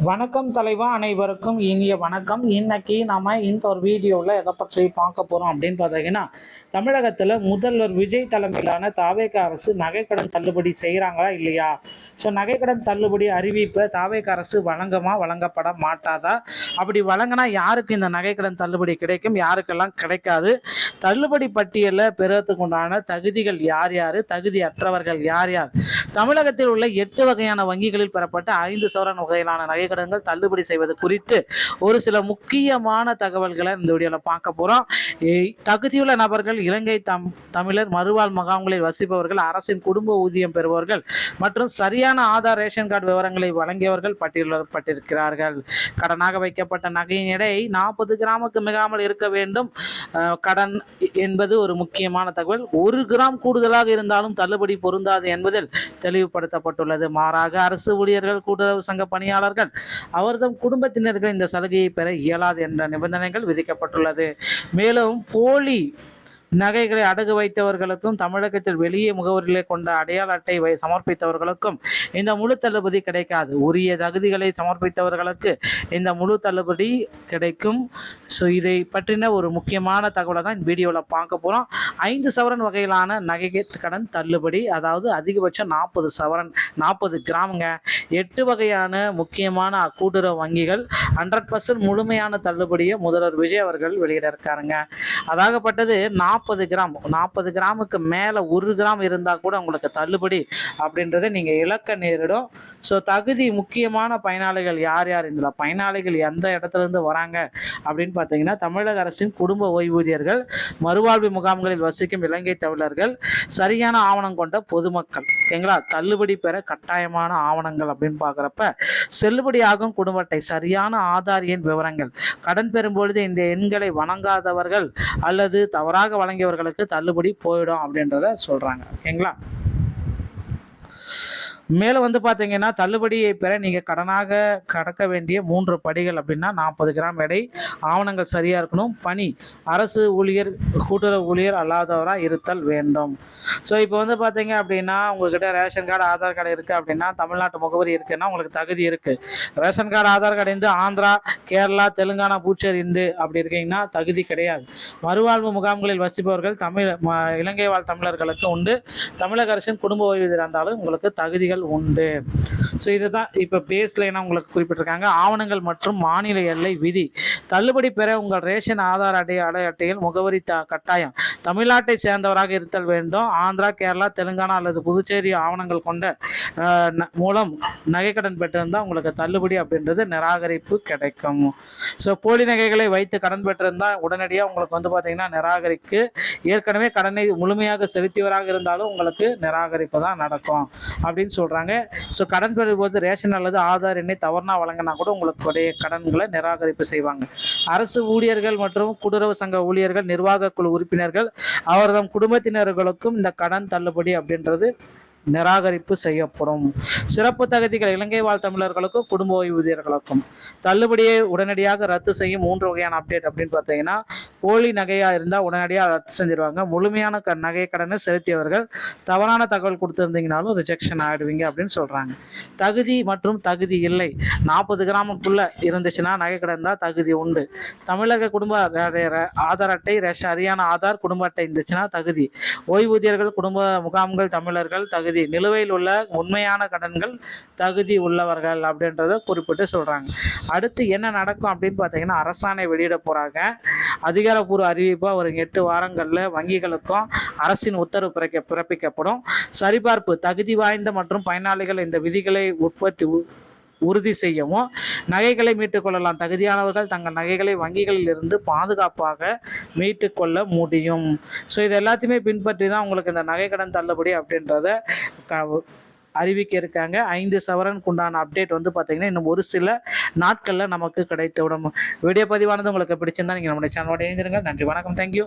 வணக்கம் தலைவா, அனைவருக்கும் இனிய வணக்கம். இன்னைக்கு நாம இந்த ஒரு வீடியோவில் எதை பற்றி பார்க்க போகிறோம் அப்படின்னு பார்த்தீங்கன்னா, தமிழகத்தில் முதல்வர் விஜய் தலைமையிலான தாவேக அரசு நகைக்கடன் தள்ளுபடி செய்கிறாங்களா இல்லையா? ஸோ நகைக்கடன் தள்ளுபடி அறிவிப்பை தாவேக அரசு வழங்கப்பட மாட்டாதா? அப்படி வழங்கினா யாருக்கு இந்த நகைக்கடன் தள்ளுபடி கிடைக்கும், யாருக்கெல்லாம் கிடைக்காது? தள்ளுபடி பட்டியலில் பெறுவதற்கு உண்டான தகுதிகள் யார் யார், தகுதியற்றவர்கள் யார் யார்? தமிழகத்தில் உள்ள 8 வகையான வங்கிகளில் பெறப்பட்ட 5 சவரன் வகையிலான நகைக்கடன்கள் தள்ளுபடி செய்வது குறித்து ஒரு சில முக்கியமான தகவல்களை இந்த வீடியோல பார்க்க போறோம். தகுதியுள்ள நபர்கள், இலங்கை தமிழர், மறுவாழ் முகாம்களில் வசிப்பவர்கள், அரசின் குடும்ப ஊதியம் பெறுபவர்கள் மற்றும் சரியான ஆதார், ரேஷன் கார்டு விவரங்களை வழங்கியவர்கள் பட்டியலிடப்பட்டிருக்கிறார்கள். கடனாக வைக்கப்பட்ட நகையின் எடை 40 கிராமுக்கு மிகாமல் இருக்க வேண்டும். கடன் என்பது ஒரு முக்கியமான தகவல். 1 கிராம் கூடுதலாக இருந்தாலும் தள்ளுபடி பொருந்தாது என்பதில் தெளிவுபடுத்தப்பட்டுள்ளது. மாறாக அரசு ஊழியர்கள், கூட்டுறவு சங்க பணியாளர்கள், அவர்தம் குடும்பத்தினர்கள் இந்த சலுகையை பெற இயலாது என்ற நிபந்தனைகள் விதிக்கப்பட்டுள்ளது. மேலும் போலி நகைகளை அடகு வைத்தவர்களுக்கும், தமிழகத்தில் வெளியே முகவரிகளை கொண்ட அடையாள அட்டை சமர்ப்பித்தவர்களுக்கும் இந்த முழு தள்ளுபடி கிடைக்காது. உரிய தகுதிகளை சமர்ப்பித்தவர்களுக்கு இந்த முழு தள்ளுபடி கிடைக்கும். ஸோ இதை பற்றின ஒரு முக்கியமான தகவலை தான் இந்த வீடியோவில் பார்க்க போகிறோம். 5 சவரன் வகையிலான நகை கடன் தள்ளுபடி, அதாவது அதிகபட்சம் 40 சவரன், 40 கிராமுங்க. 8 வகையான முக்கியமான கூட்டுறவு வங்கிகள் 100% முழுமையான தள்ளுபடியை முதல்வர் விஜய் அவர்கள் வெளியிட இருக்காருங்க. அதாகப்பட்டது 40 கிராமுக்கு மேலே 1 கிராம் இருந்தால் கூட உங்களுக்கு தள்ளுபடி அப்படின்றத நீங்கள் இழக்க நேரிடும். ஸோ தகுதி முக்கியமான பயனாளிகள் யார் யார், இதில் பயனாளிகள் எந்த இடத்துலேருந்து வராங்க அப்படின்னு பார்த்தீங்கன்னா, தமிழக அரசின் குடும்ப ஓய்வூதியர்கள், மறுவாழ்வு முகாம்களில் வசிக்கும் இலங்கை தமிழர்கள், சரியான ஆவணம் கொண்ட பொதுமக்கள். ஓகேங்களா? தள்ளுபடி பெற கட்டாயமான ஆவணங்கள் அப்படின்னு பார்க்குறப்ப செல்லுபடியாகும் குடும்ப அட்டை, சரியான ஆதார் எண் விவரங்கள், கடன் பெறும்பொழுது இந்த எண்களை வழங்காதவர்கள் அல்லது தவறாக வழங்கியவர்களுக்கு தள்ளுபடி போயிடும் அப்படின்றத சொல்றாங்க. ஓகேங்களா? மேலே வந்து பார்த்தீங்கன்னா, தள்ளுபடியை பெற நீங்கள் கடனாக கடக்க வேண்டிய 3 படிகள் அப்படின்னா, 40 கிராம் எடை, ஆவணங்கள் சரியாக இருக்கணும், பணி அரசு ஊழியர், கூட்டுறவு ஊழியர் அல்லாதவராக இருத்தல் வேண்டும். ஸோ இப்போ வந்து பார்த்தீங்க அப்படின்னா, உங்கள்கிட்ட ரேஷன் கார்டு, ஆதார் கார்டு இருக்குது அப்படின்னா, தமிழ்நாட்டு முகவரி இருக்குன்னா உங்களுக்கு தகுதி இருக்குது. ரேஷன் கார்டு, ஆதார் கார்டு இருந்து ஆந்திரா, கேரளா, தெலுங்கானா, புதுச்சேரி இருந்து அப்படி இருக்கீங்கன்னா தகுதி கிடையாது. மறுவாழ்வு முகாம்களில் வசிப்பவர்கள், இலங்கை வாழ் தமிழர்களுக்கு உண்டு. தமிழக அரசின் குடும்ப ஓய்வூதியம் இருந்தாலும் உங்களுக்கு தகுதிகள் உண்டு. ஸோ இதுதான் இப்போ பேஸ்லைனா உங்களுக்கு குறிப்பிட்டிருக்காங்க. ஆவணங்கள் மற்றும் மாநில எல்லை விதி. தள்ளுபடி பெற உங்கள் ரேஷன், ஆதார் அட்டையில் முகவரி கட்டாயம். தமிழ்நாட்டை சேர்ந்தவராக இருத்தல் வேண்டும். ஆந்திரா, கேரளா, தெலுங்கானா அல்லது புதுச்சேரி ஆவணங்கள் கொண்ட மூலம் நகைக்கடன் பெற்றிருந்தால் உங்களுக்கு தள்ளுபடி அப்படின்றது நிராகரிப்பு கிடைக்கும். ஸோ போலி நகைகளை வைத்து கடன் பெற்றிருந்தால் உடனடியாக உங்களுக்கு வந்து பார்த்தீங்கன்னா நிராகரிக்கு. ஏற்கனவே கடனை முழுமையாக செலுத்தியவராக இருந்தாலும் உங்களுக்கு நிராகரிப்பு தான் நடக்கும் அப்படின்னு சொல்கிறாங்க. ஸோ கடன் பெறும்போது ரேஷன் அல்லது ஆதார் எண்ணை தவறுனா வழங்கினா கூட உங்களுக்கு கடன்களை நிராகரிப்பு செய்வாங்க. அரசு ஊழியர்கள் மற்றும் கூட்டுறவு சங்க ஊழியர்கள், நிர்வாக குழு உறுப்பினர்கள், அவர்தம் குடும்பத்தினர்களுக்கும் இந்த கடன் தள்ளுபடி அப்படின்றது நிராகரிப்பு செய்யப்படும். சிறப்பு தகுதிகள் இலங்கை வாழ் தமிழர்களுக்கும் குடும்ப ஓய்வூதியர்களுக்கும் தள்ளுபடியை உடனடியாக ரத்து செய்யும் 3 வகையான அப்டேட் அப்படின்னு பார்த்தீங்கன்னா, போலி நகையாக இருந்தால் உடனடியாக ரத்து செஞ்சிருவாங்க. முழுமையான நகை கடனை செலுத்தியவர்கள் தவறான தகவல் கொடுத்துருந்தீங்கனாலும் ரிஜெக்ஷன் ஆகிடுவீங்க அப்படின்னு சொல்கிறாங்க. தகுதி மற்றும் தகுதி இல்லை. 40 கிராமுக்குள்ள இருந்துச்சுன்னா நகை கடன் தான் தகுதி உண்டு. தமிழக குடும்ப ஆதார் அட்டை, சரியான ஆதார், குடும்ப அட்டை இருந்துச்சுன்னா தகுதி. ஓய்வூதியர்கள், குடும்ப முகாம்கள் தமிழர்கள் தகுதி. நிலுவையில் உள்ள உண்மையான கடன்கள் தகுதி உள்ளவர்கள் அப்படின்றத குறிப்பிட்டு சொல்றாங்க. அடுத்து என்ன நடக்கும் அப்படின்னு பார்த்தீங்கன்னா, அரசாணை வெளியிட போறாங்க. அதிகாரப்பூர்வ அறிவிப்பா ஒரு 8 வாரங்கள்ல வங்கிகளுக்கும் அரசின் உத்தரவு பிறப்பிக்கப்படும். சரிபார்ப்பு, தகுதி வாய்ந்த மற்றும் பயனாளிகள் இந்த விதிகளை உறுதி செய்யவும் நகைகளை மீட்டுக் கொள்ளலாம். தகுதியானவர்கள் தங்கள் நகைகளை வங்கிகளில் இருந்து பாதுகாப்பாக மீட்டு கொள்ள முடியும். ஸோ இது எல்லாத்தையுமே பின்பற்றி தான் உங்களுக்கு இந்த நகை கடன் தள்ளுபடி அப்படின்றத அறிவிக்க இருக்காங்க. 5 சவரனுக்கு உண்டான அப்டேட் வந்து பார்த்தீங்கன்னா இன்னும் ஒரு சில நாட்களில் நமக்கு கிடைத்துவிடும். வீடியோ பதிவானது உங்களுக்கு பிடிச்சிருந்தா நீங்கள் நம்முடைய சேனலோட இணைந்திருங்க. நன்றி, வணக்கம், தேங்க்யூ.